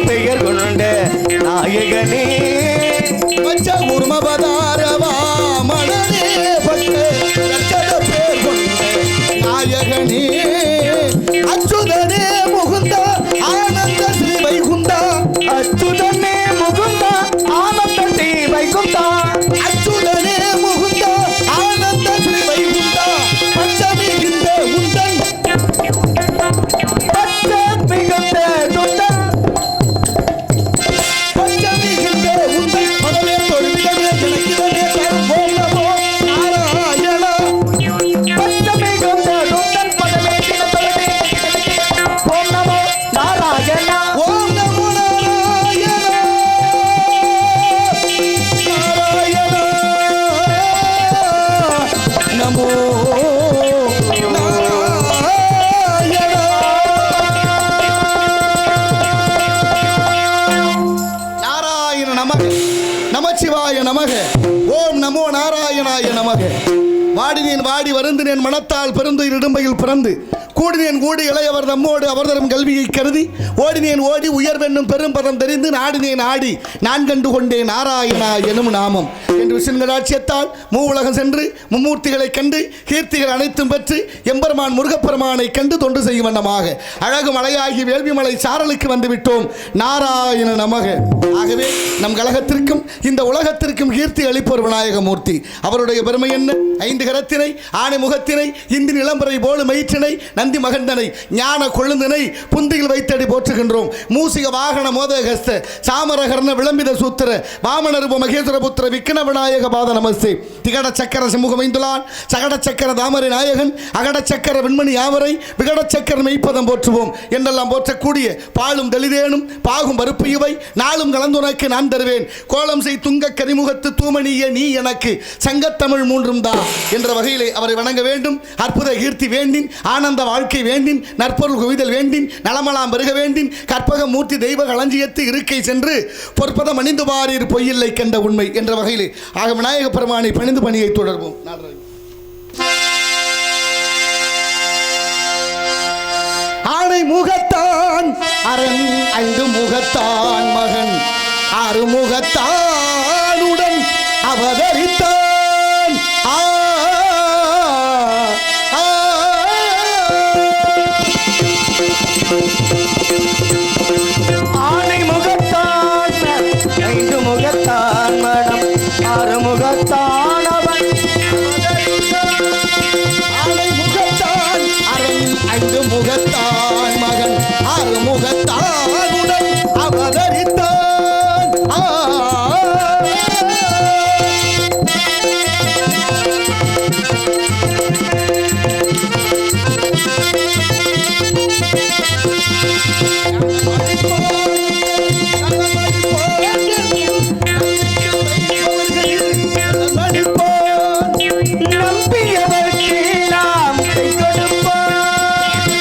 பெயர் கொண்ட நாயகனே மச்ச உர்மபதாரவா மனநே பட்டு ரட்சத பேர் கொண்ட நாயகனே அச்சுதனே முகுந்த ஆனந்த ஸ்ரீ வைகுந்தா அச்சுதனே முகுந்த ஆனந்த ஸ்ரீ வைகுந்தா அச்சுதனே முகுந்த ஆனந்த ஸ்ரீ வைகுந்தா பச்சமி கிந்த உந்தன் பச்சமி கிந்த உந்தன் வாடினேன் வாடி வருந்தினேன் மனத்தால் பெருந்துயிர் இடும்பையில் பிறந்து கூடினேன் கூடி இளையவர் நம்மோடு அவர் தரும் கல்வியை கருதி ஓடினேன் ஓடி உயர்வென்னும் பெரும் பதம் தெரிந்து நாடினேன் ஆடி நான் கண்டு கொண்டேன் நாராயணா எனும் நாமம் என்று விஷ்ணுங்களாட்சியத்தால் மூவுலகம் சென்று மும்மூர்த்திகளை கண்டு கீர்த்திகள் அனைத்தும் பெற்று எம்பெருமான் முருகப்பெருமானை கண்டு தொண்டு செய்யும் வண்ணமாக அழகு மலையாகி வேள்விமலை சாரலுக்கு வந்து விட்டோம். நாராயண நமக. ஆகவே நம் கழகத்திற்கும் இந்த உலகத்திற்கும் கீர்த்தி அளிப்பவர் விநாயகமூர்த்தி. அவருடைய பெருமை என்ன? 5 கரத்தினை, ஆணை முகத்தினை, இந்தி நிலம்பரை போல மயிற்றினை, நந்தி மகந்தனை, ஞான கொழுந்தினை புந்தியில் வைத்தடி போற்றுகின்றோம். மூசிக வாகன மோதகஸ்த சாமரகர்ண விளம்பித சூத்திர வாமனருப மகேஸ்வர புத்திர விக்ன விநாயக பாத நமஸ்தே. திகட சக்கர சிமுகமைந்துளான் சகட சக்கர தாமரை நாயகன் அகட சக்கர விண்மணி யாவரை விகட சக்கர மெய்ப்பதம் போற்றுவோம் என்றெல்லாம் போற்றக்கூடிய பாலும் தெளிதேனும் பாகும் பருப்பு இவை நாளும் கலந்துனக்கு நான் தருவேன். கோலம் செய் துங்க கரிமுகத்து தூமணிய நீ எனக்கு சங்கத்தமிழ் மூன்றும் தான் என்ற வகையிலே அவரை வணங்க வேண்டும். அற்புத கீர்த்தி வேண்டின், ஆனந்த வாழ்க்கை வேண்டின், நற்பொருள் குவிதல் வேண்டின், நலமலாம் பெருக வேண்டின், கற்பக மூர்த்தி தெய்வ களஞ்சியத்து இருக்கை சென்று பொற்பதம் அணிந்து பாரீர் பொய்யில்லை கண்ட உண்மை என்ற வகையிலே ஆக விநாயக பெருமானை பணிந்து பணியை தொடர்வோம். ஆணை முகத்தான் அரண் ஐந்து முகத்தான் மகன் அறுமுகத்தானுடன் அவதரித்தான். ஆனை முகத்தான் ஐந்து முகத்தான் மனம் ஆறு முகத்தான் அவன் ஆனை முகத்தான் அரண் ஐந்து முகத்தான் மகன் அறுமுகத்தானுடன் அவதரித்தான். நம்பியவர்க்கெல்லாம் கை கொடுப்பான்.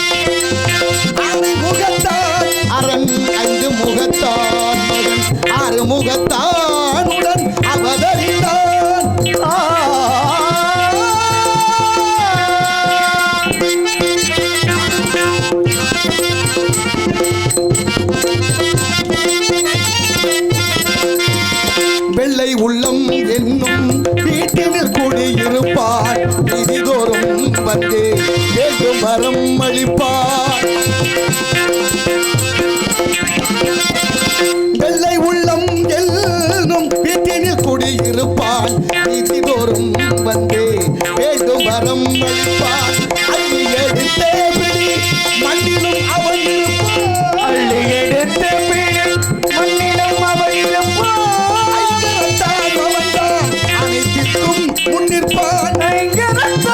ஆனை முகத்தான் அரண் ஐந்து முகத்தான் மகன் அறுமுகத்தானுடன் அவதரித்தான். வெள்ளை உள்ளம் என்னும் வீட்டினில் கூடியிருப்பார் நிதிதோறும் வந்து வேண்டும் வரம் அளிப்பார். வெள்ளை உள்ளம் என்னும் வீட்டினில் கூடியிருப்பார் நிதிதோறும் வந்து வேண்டும் வரம் அளிப்பார். அள்ளி எடுத்தே பிடி மண்ணிலும் அவன் இருப்பான். அள்ளி எடுத்த பிடி மண்ணிலும் அவள் இருப்பான். அனைத்திற்கும் முன்னிற்பான். அனைத்திற்கும்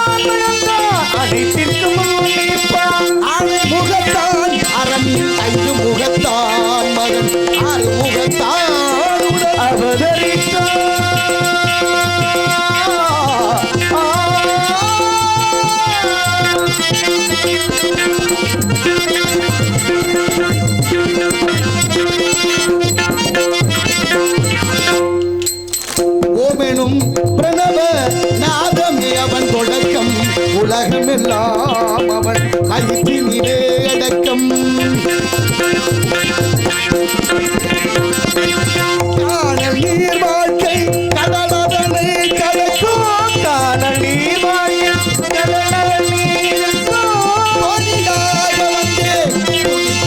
முன்னிற்பான். ஆனை முகத்தான் அரண் ஐந்து முகத்தான் மகன் அறுமுகத்தானுடன் அவதரித்தான். ஓமெனும் பிரணவ நாதமே அவன் தொடக்கம் உலகமெல்லாம் அவன் கைத்தினிலே அடக்கம். காணல் நீர் வாழ்க்கை கடலதனை கலக்கும். காணல் நீர் வாயில் கடல் நீர் தோணியாக வந்தே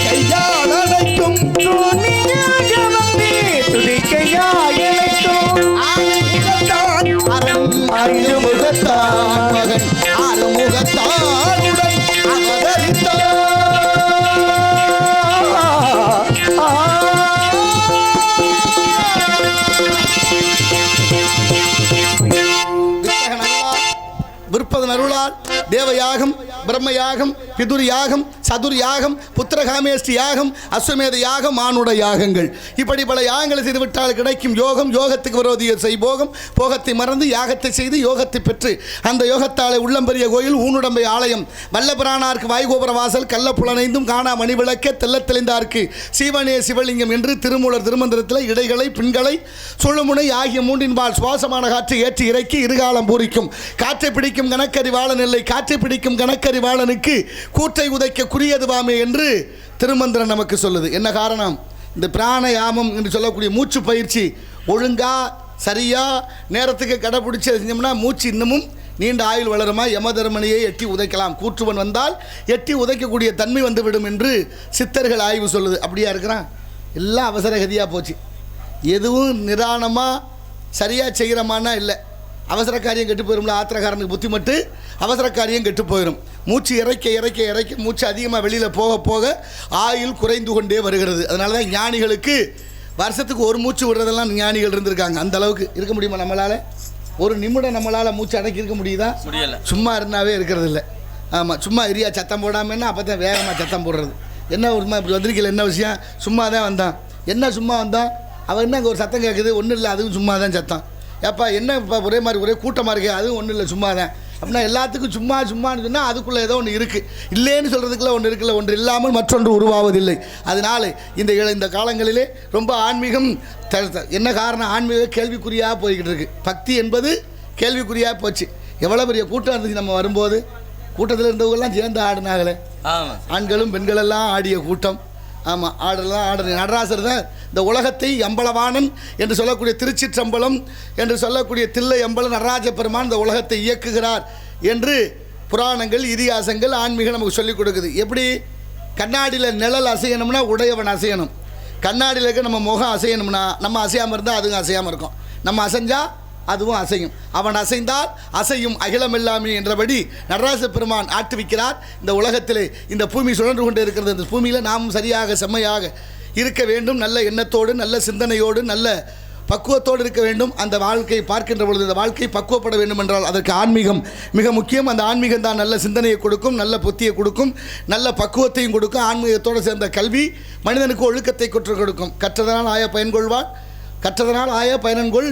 கையால் அணைக்கும். துணியாக வந்தே துதிக்கையாய் இணைக்கும். ஆனை முகத்தான் அரண் ஐந்து முகத்தான் மகன் அறுமுகத்தானுடன் அவதரித்தான். விற்பதன் அருளால் தேவயாகம் பிரம்மயாகம் பிதுர் யாகம் சதுர் யாகம் புத்திரகாமேஷ்டி யாகம் அஸ்வமேத யாகம் மானுட யாகங்கள் இப்படி பல யாகங்களை செய்துவிட்டால் கிடைக்கும் யோகம். யோகத்துக்கு விரோதிய செய்போகம். போகத்தை மறந்து யாகத்தை செய்து யோகத்தை பெற்று அந்த யோகத்தாலே உள்ளம்பெரிய கோயில் ஊனுடம்பை ஆலயம் வல்லபிரானார்க்கு வாய்கோபுர வாசல் கள்ள புலனைந்தும் காணா மணி விளக்க தெள்ளத் தெளிந்தார்க்கு சிவனே சிவலிங்கம் என்று திருமூலர் திருமந்திரத்தில் இடைகளை பின்களை சுழுமுனை ஆகிய மூன்றின்பால் சுவாசமான காற்றை ஏற்றி இறக்கி இருகாலம் பூரிக்கும். காற்றை பிடிக்கும் கணக்கறிவாளன் இல்லை காற்றை பிடிக்கும் கணக்கறிவாளனுக்கு கூற்றை உதைக்க குறியதுவாமே என்று திருமந்திரம் நமக்கு சொல்லுது. என்ன காரணம்? இந்த பிராணயாமம் என்று சொல்லக்கூடிய மூச்சு பயிற்சி ஒழுங்கா சரியா நேரத்துக்கு கடைப்பிடிச்சு செஞ்சோம்னா மூச்சு இன்னமும் நீண்ட ஆயுள் வளருமா. யமதர்மனியை எட்டி உதைக்கலாம். கூற்றுவன் வந்தால் எட்டி உதைக்கக்கூடிய தன்மை வந்துவிடும் என்று சித்தர்கள் ஆய்வு சொல்லுது. அப்படியா இருக்கிறான்? எல்லாம் அவசரகதியாக போச்சு. எதுவும் நிதானமாக சரியாக செய்கிறமானா இல்லை. அவசர காரியம் கெட்டு போயிடும்ல. ஆத்திரக்காரனுக்கு புத்தி மட்டும் அவசர காரியம் கெட்டு போயிடும். மூச்சு இறைக்க இறைக்க இறைக்க மூச்சு அதிகமாக வெளியில் போக போக ஆயுள் குறைந்து கொண்டே வருகிறது. அதனால தான் ஞானிகளுக்கு வருஷத்துக்கு ஒரு மூச்சு விடுறதெல்லாம் ஞானிகள் இருந்திருக்காங்க. அந்த அளவுக்கு இருக்க முடியுமா நம்மளால்? ஒரு நிமிடம் நம்மளால் மூச்சு அடக்கி இருக்க முடியுதா? முடியல. சும்மா இருந்தாவே இருக்கிறது இல்லை. ஆமாம், சும்மா இரியா சத்தம் போடாமன்னா அப்போ தான் வேகமாக சத்தம் போடுறது. என்ன ஒரு இப்படி வந்திருக்கல, என்ன விஷயம்? சும்மா தான் வந்தான். என்ன சும்மா வந்தான்? அவன் என்ன அங்கே ஒரு சத்தம் கேட்குது? ஒன்றும் இல்லை, அதுவும் சும்மா தான் சத்தம். எப்பா என்ன இப்போ ஒரே மாதிரி ஒரே கூட்டமாக இருக்கே, அதுவும் ஒன்றும் இல்லை, சும்மா தான். அப்படின்னா எல்லாத்துக்கும் சும்மா சும்மான்னு சொன்னால் அதுக்குள்ளே ஏதோ ஒன்று இருக்குது. இல்லைன்னு சொல்கிறதுக்குள்ள ஒன்று இருக்குல்ல. ஒன்று இல்லாமல் மற்றொன்று உருவாவதில்லை. அதனால் இந்த காலங்களிலே ரொம்ப ஆன்மீகம் என்ன காரணம்? ஆன்மீக கேள்விக்குறியாக போய்கிட்டு இருக்குது. பக்தி என்பது கேள்விக்குறியாக போச்சு. எவ்வளோ பெரிய கூட்டம் இருந்துச்சு நம்ம வரும்போது. கூட்டத்தில் இருந்தவங்கெல்லாம் சேர்ந்து ஆடினாங்களே, ஆண்களும் பெண்களெல்லாம் ஆடிய கூட்டம். ஆமாம், ஆடலாம் ஆடு. நடராசர் தான் இந்த உலகத்தை அம்பலவாணன் என்று சொல்லக்கூடிய திருச்சிற்றம்பலம் என்று சொல்லக்கூடிய தில்லை அம்பலம் நடராஜ பெருமான் இந்த உலகத்தை இயக்குகிறார் என்று புராணங்கள் இதிகாசங்கள் ஆன்மீகம் நமக்கு சொல்லிக் கொடுக்குது. எப்படி கண்ணாடியில் நிழல் அசையணும்னா உடையவன் அசையணும், கண்ணாடியில் இருக்க நம்ம முகம் அசையணும்னா நம்ம அசையாமல் இருந்தால் அதுவும் அசையாமல் இருக்கும், நம்ம அசைஞ்சால் அதுவும் அசையும், அவன் அசைந்தால் அசையும் அகிலமில்லாமே என்றபடி நடராஜ பெருமான் ஆட்டுவிக்கிறார். இந்த உலகத்திலே இந்த பூமி சுழன்று கொண்டு இருக்கிறது. இந்த பூமியில் நாம் சரியாக செம்மையாக இருக்க வேண்டும், நல்ல எண்ணத்தோடு நல்ல சிந்தனையோடு நல்ல பக்குவத்தோடு இருக்க வேண்டும். அந்த வாழ்க்கையை பார்க்கின்ற பொழுது இந்த வாழ்க்கை பக்குவப்பட வேண்டும் என்றால் அதற்கு ஆன்மீகம் மிக முக்கியம். அந்த ஆன்மீகம் தான் நல்ல சிந்தனையை கொடுக்கும், நல்ல புத்தியை கொடுக்கும், நல்ல பக்குவத்தையும் கொடுக்கும். ஆன்மீகத்தோடு சேர்ந்த கல்வி மனிதனுக்கு ஒழுக்கத்தை கற்றுக் கொடுக்கும். கற்றதனால் ஆய பயன்கொள்வான், கற்றதனால் ஆய பயனன்கொள்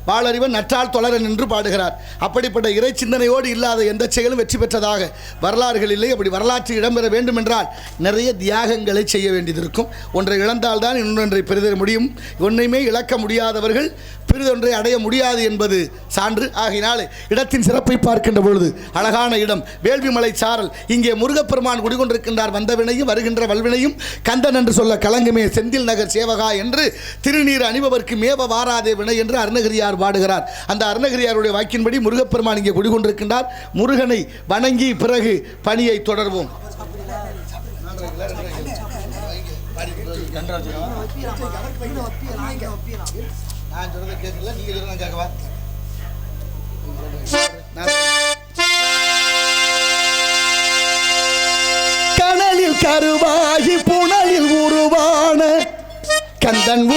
வாழறிவன் நற்றால் தொடரன் என்று பாடுகிறார். அப்படிப்பட்ட இறை சிந்தனையோடு இல்லாத எந்த செயலும் வெற்றி பெற்றதாக வரலாறுகள் இல்லை. அப்படி வரலாற்று இடம்பெற வேண்டும் என்றால் நிறைய தியாகங்களை செய்ய வேண்டியது இருக்கும். ஒன்றை இழந்தால்தான் இன்னொன்றை பெறுத முடியும். ஒன்றையுமே இழக்க முடியாதவர்கள் பெரிதொன்றை அடைய முடியாது என்பது சான்று. ஆகினாலே இடத்தின் சிறப்பை பார்க்கின்ற பொழுது அழகான இடம் வேள்விமலை சாரல். இங்கே முருகப்பெருமான் குடிகொண்டிருக்கின்றார். வந்தவினையும் வருகின்ற வல்வினையும் கந்தன் என்று சொல்ல கலங்குமே செந்தில் நகர் சேவகா என்று திருநீர் அணிபவர்க்கு மேவ வாராதே வினை என்று அருணகிரியார் பாடுகிறார். அந்த அருணகிரியாருடைய வாக்கின்படி முருகப்பெருமான் இங்கே குடிகொண்டிருக்கின்றார். முருகனை வணங்கி பிறகு பணியை தொடர்வோம். நான் சொல்றதை கேட்கல, நீங்க சொல்றதை கேட்கவா? கனலில் கருவாகி புனலில் உருவான கந்தன்